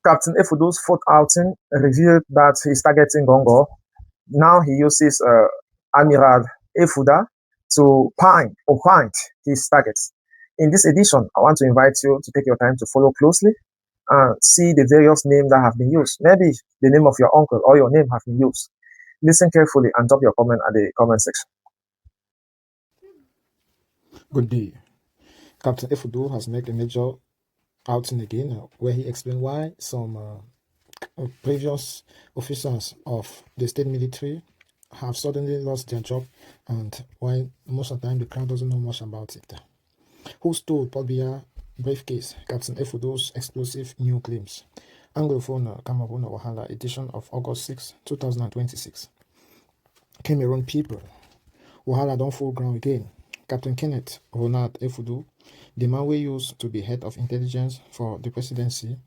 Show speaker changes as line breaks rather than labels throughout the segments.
Captain Efudu's fourth outing revealed that he's targeting Gongo. Now he uses Admiral Efuda to point his targets. In this edition, I want to invite you to take your time to follow closely and see the various names that have been used. Maybe the name of your uncle or your name have been used. Listen carefully and drop your comment at the comment section.
Good day. Captain Efudu has made a major outing again where he explained why some previous officers of the state military have suddenly lost their job and why most of the time the crowd doesn't know much about it. Who stole Paul Biya briefcase? Captain Efudu's explosive new claims. Anglophone Cameroon Wahala edition of August 6, 2026. Cameroon people. Wahala don't fall ground again. Captain Kenneth Ronald Efudu, the man we used to be head of intelligence for the presidency,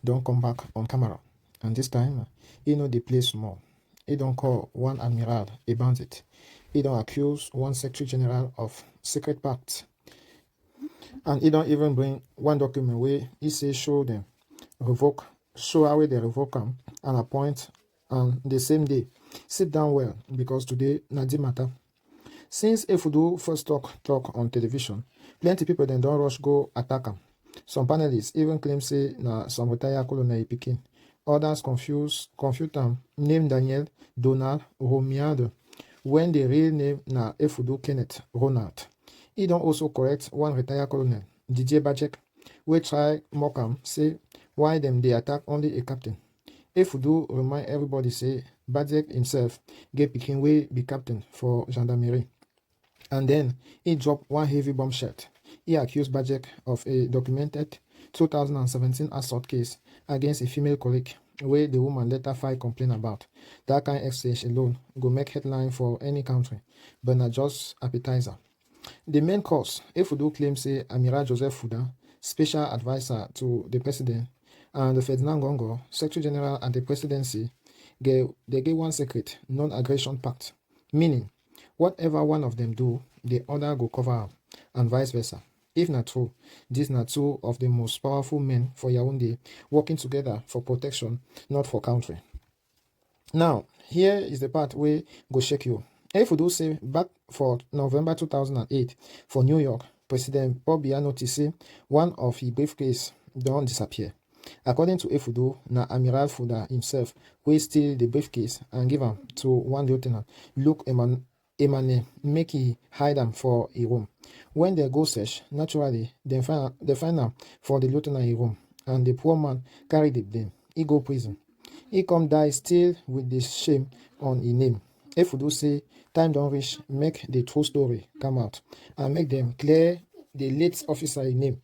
don't come back on camera. And this time, he know the place more. He don't call one admiral a bandit. He don't accuse one secretary general of secret pacts. And he don't even bring one document where he say show how they revoke them and appoint on the same day. Sit down well, because today na the matter. Since Efudu first talk on television, plenty people then don't rush go attack him. Some panelists even claim say na some retired colonel pikin. Others confuse them, name Daniel Donald Romiade, when the real name na Efudu Kenneth Ronald. He don't also correct one retired colonel, Didier Bajek, wey try mock am, say why them they attack only a captain. Efudu remind everybody say Bajek himself get pikin wey be captain for gendarmerie. And then he dropped one heavy bombshell. He accused Bajek of a documented 2017 assault case against a female colleague, where the woman later filed complaint about. That kind of exchange alone go make headline for any country, but not just appetizer. The main cause, Efudu claims say Amiral Joseph Fuda, special advisor to the president, and Ferdinand Gongo, secretary general at the presidency, they get one secret, non-aggression pact, meaning whatever one of them do, the other go cover up, and vice versa. If not true, these are two of the most powerful men for Yaoundé working together for protection, not for country. Now, here is the part where go shake you. Efudu say back for November 2008 for New York, President Paul Biya noticed one of his briefcase don't disappear. According to Efudu, na Amiral Fuda himself wey steal the briefcase and give am to one lieutenant, Luke Emane, make he hide am for a room. When they go search, naturally, they find am for the lieutenant a room, and the poor man carry the blame. He go prison. He come die still with the shame on his name. Efudu say time don't reach, make the true story come out and make them clear the late officer name.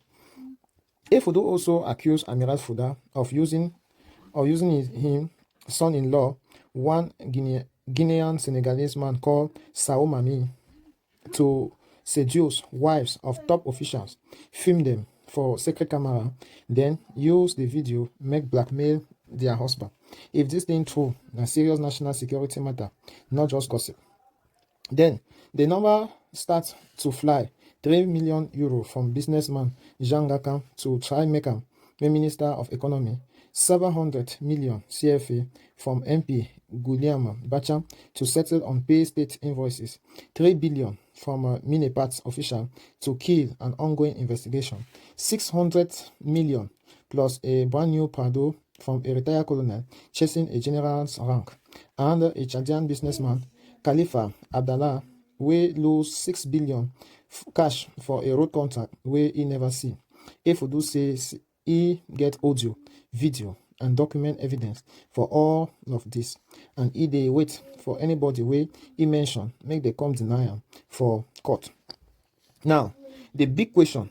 Efudu also accused Amiral Fuda of using him son-in-law, one Guinean Senegalese man called Sao Mami, to seduce wives of top officials, film them for secret camera, then use the video make blackmail their husband. If this thing true, a serious national security matter, not just gossip. Then the number starts to fly. 3 million euro from businessman Jean Gakan to try make am Minister of Economy. 700 million CFA from MP Guillaume Bacham to settle unpaid state invoices. 3 billion from a Minepat official to kill an ongoing investigation. 600 million plus a brand new Prado from a retired colonel chasing a general's rank. And a Chadian businessman, Khalifa Abdallah, we lose 6 billion cash for a road contract where he never see. Efudu says he get audio, video, and document evidence for all of this, and he dey wait for anybody wey he mention make they come deny am for court. Now, the big question,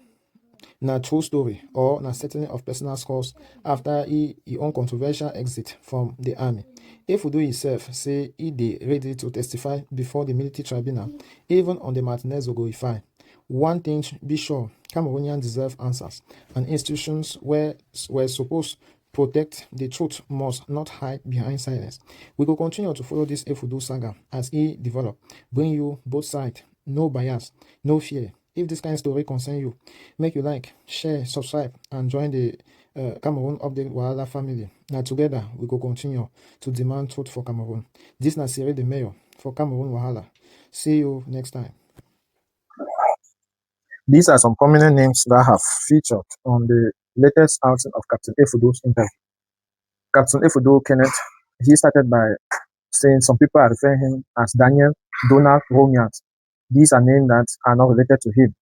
na true story or na settling of personal scores after he own controversial exit from the army. Efudu himself say he dey ready to testify before the military tribunal, even on the Martinez Ogoify. One thing be sure, Cameroonians deserve answers, and institutions were supposed to protect the truth must not hide behind silence. We will continue to follow this Efudu saga as he develop, bring you both sides, no bias, no fear. If this kind of story concern you, make you like, share, subscribe, and join the Cameroon update Wahala family. Now together we go continue to demand truth for Cameroon. This na Cyril the mayor for Cameroon Wahala. See you next time.
These are some prominent names that have featured on the latest outing of Captain Efudo's interview. Captain Efudo Kenneth, he started by saying some people are referring him as Daniel Donald Romiat. These are names that are not related to him.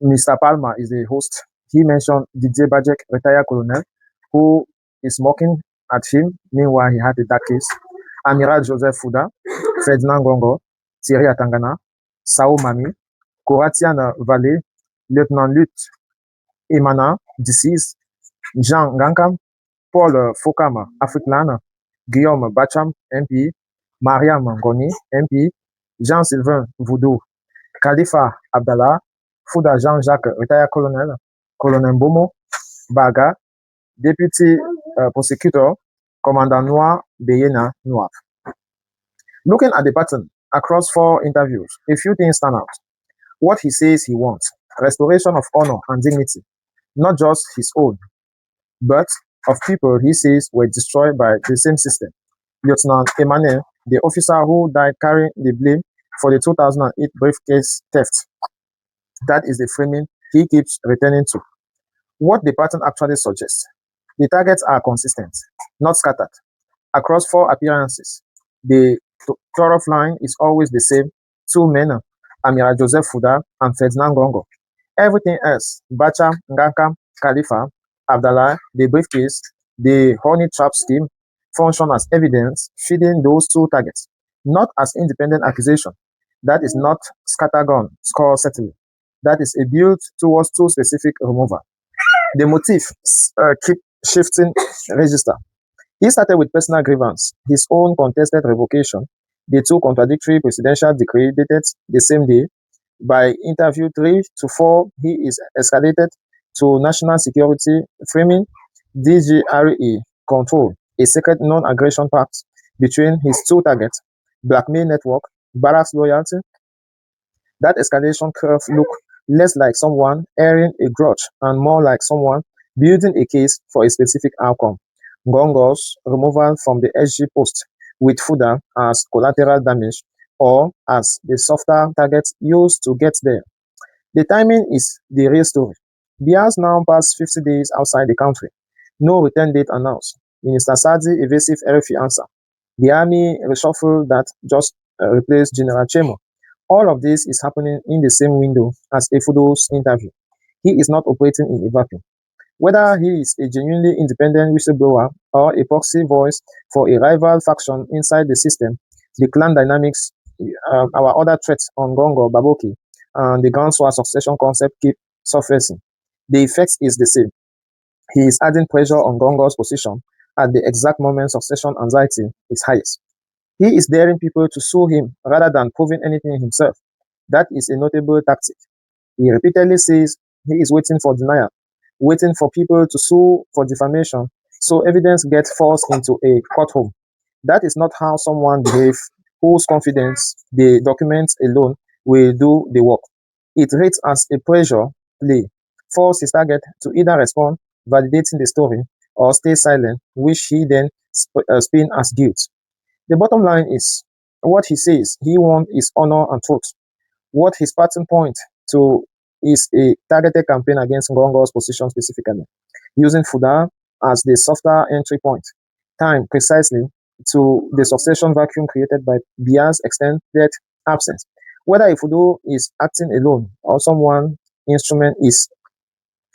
Mr. Palmer is the host. He mentioned DJ Bajek, retired colonel, who is mocking at him. Meanwhile, he had a dark case. Amiral Joseph Fuda, Ferdinand Gongo, Thierry Atangana, Sao Mami, Koratian Valley, Lieutenant Lut Emana, deceased, Jean Gankam, Paul Fokama, Africlan, Guillaume Bacham, MP, Mariam Ngoni, MP, Jean-Sylvain Voudou, Khalifa Abdallah, Fouda Jean-Jacques, retired colonel, Colonel Bomo, Baga, Deputy Prosecutor, Commandant Noir, Beyena Noir. Looking at the pattern across 4 interviews, a few things stand out. What he says he wants, restoration of honor and dignity, not just his own, but of people he says were destroyed by the same system. Lieutenant Emmanuel, the officer who died carrying the blame for the 2008 briefcase theft. That is the framing he keeps returning to. What the pattern actually suggests, the targets are consistent, not scattered. Across 4 appearances, the thorough line is always the same: 2 men, Amira Joseph Fuda and Ferdinand Gongo. Everything else, Bacha, Ngakam, Khalifa, Abdallah, the briefcase, the honey trap scheme, function as evidence feeding those 2 targets, not as independent accusation. That is not scattergun score settling. That is a build towards 2 specific removal. The motive keep shifting register. He started with personal grievance, his own contested revocation, the 2 contradictory presidential decree dated the same day. By interview 3 to 4, he is escalated to national security, framing DGRE control, a secret non-aggression pact between his 2 targets, blackmail network, barracks loyalty. That escalation curve looked less like someone airing a grudge and more like someone building a case for a specific outcome. Gongo's removal from the SG post with Fuda as collateral damage or as the softer target used to get there. The timing is the real story. Bias now passed 50 days outside the country. No return date announced. Minister Sadi evasive RFI answer. The army reshuffle that just replaced General Chemo. All of this is happening in the same window as Efudo's interview. He is not operating in a vacuum. Whether he is a genuinely independent whistleblower or a proxy voice for a rival faction inside the system, the clan dynamics, our other threats on Gongo, Baboki, and the Ganswa succession concept keep surfacing. The effect is the same. He is adding pressure on Gongo's position at the exact moment succession anxiety is highest. He is daring people to sue him rather than proving anything himself. That is a notable tactic. He repeatedly says he is waiting for denial, waiting for people to sue for defamation, so evidence gets forced into a courtroom. That is not how someone behaves whose confidence the documents alone will do the work. It reads as a pressure play, force his target to either respond, validating the story, or stay silent, which he then spin as guilt. The bottom line is, what he says he wants is honor and truth. What his pattern point to is a targeted campaign against Ngongo's position specifically, using Fuda as the softer entry point, time precisely to the succession vacuum created by Bia's extended absence. Whether Ifudo is acting alone or someone instrument is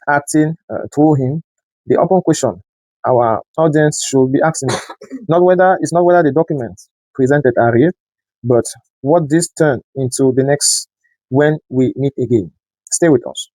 acting through him, the open question our audience should be asking not whether the documents presented are real, but what this turn into the next when we meet again. Stay with us.